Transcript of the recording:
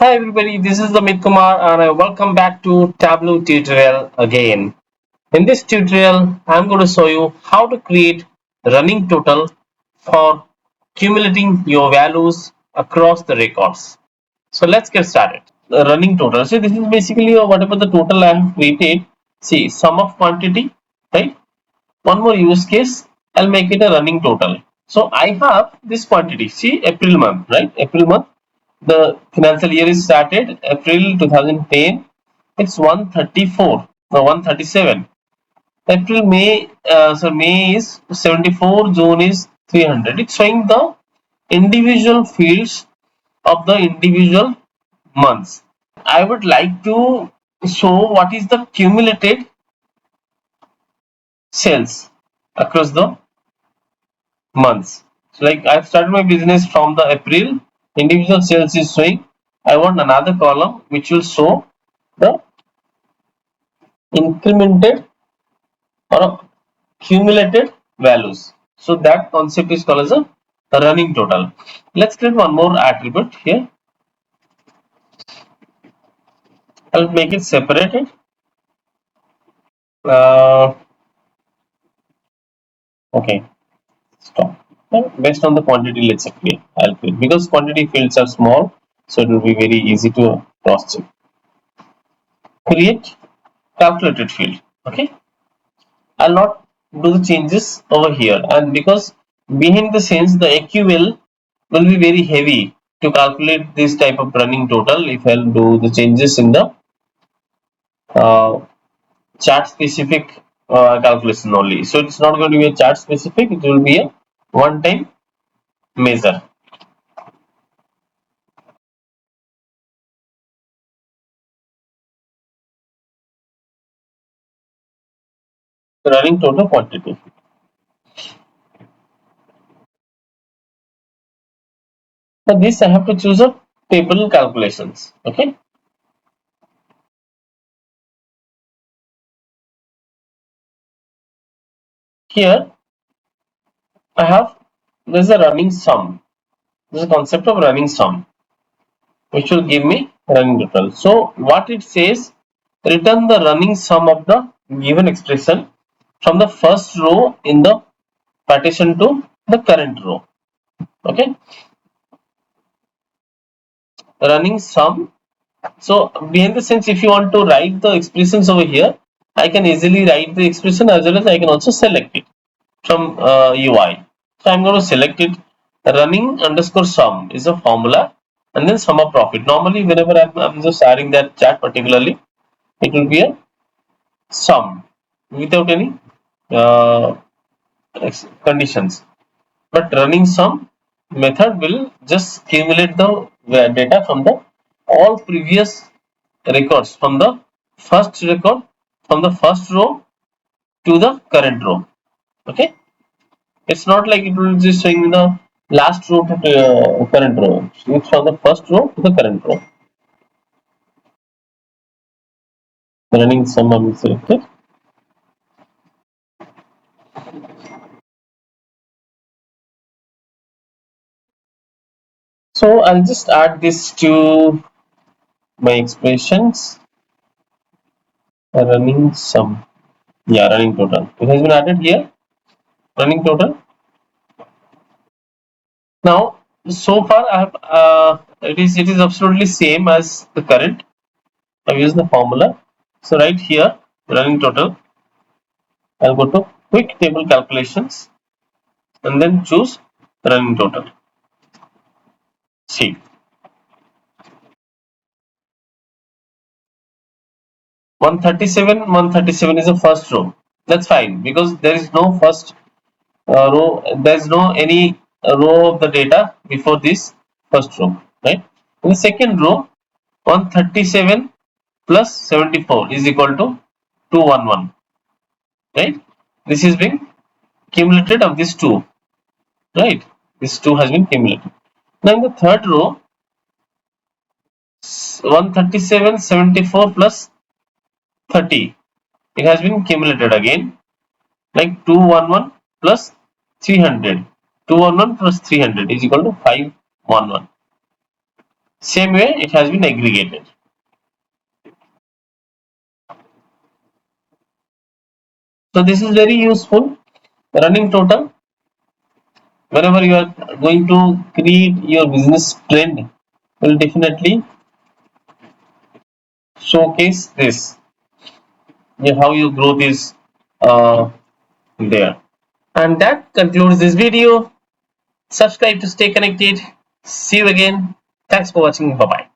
Hi everybody, this is Amit Kumar and I welcome back to Tableau tutorial again. In this tutorial, I'm going to show you how to create running total for accumulating your values across the records. So let's get started. The running total. So this is basically whatever the total I have created. See, sum of quantity, right? One more use case, I'll make it a running total. So I have this quantity. See, April month, right? April month. The financial year is started April 2010. It's 134 or 137. April, May, so May is 74, June is 300. It's showing the individual fields of the individual months. I would like to show what is the cumulated sales across the months. So like I've started my business from the April, individual sales is showing. I want another column which will show the incremented or cumulated values. So that concept is called as a running total. Let's create one more attribute here. I'll make it separated. Uh, okay, stop. Based on the quantity, let's create. I'll create because quantity fields are small, so it will be very easy to cross check. Create calculated field. Okay, I'll not do the changes over here, and because behind the scenes the AQL will be very heavy to calculate this type of running total if I'll do the changes in the uh, chart specific calculation only. So it's not going to be a chart specific, it will be a one time measure. Running total quantity. For this I have to choose a table calculations. Okay. Here I have there's a running sum. There's a concept of running sum which will give me running total. So what it says, return the running sum of the given expression from the first row in the partition to the current row. Okay, running sum. So behind the sense, if you want to write the expressions over here, I can easily write the expression as well as I can also select it from UI. So I'm going to select it. Running underscore sum is a formula, and then sum of profit. Normally, whenever I'm just adding that chart particularly, it will be a sum without any uh, conditions. But running sum method will just accumulate the data from the all previous records from the first record from the first row to the current row. Okay, it's not like it will just showing the last row to the current row. It's from the first row to the current row. Running sum I'm selected. So I'll just add this to my expressions. Running sum. Yeah, running total. It has been added here. Running total. Now, so far I have it is absolutely same as the current. I've used the formula. So right here, running total. I'll go to quick table calculations and then choose running total. See, 137 is the first row. That's fine because there is no first row. There is no any row of the data before this first row, right? In the second row, 137 plus 74 is equal to 211, right? This is being cumulated of these two, right? This two has been cumulated. Now in the third row, 137 74 plus 30, it has been cumulated again, like 211 plus 300. 211 plus 300 is equal to 511. Same way it has been aggregated. So this is very useful. Running total, whenever you are going to create your business trend, will definitely showcase this, yeah, how your growth is there. And that concludes this video. Subscribe to stay connected. See you again. Thanks for watching. Bye bye.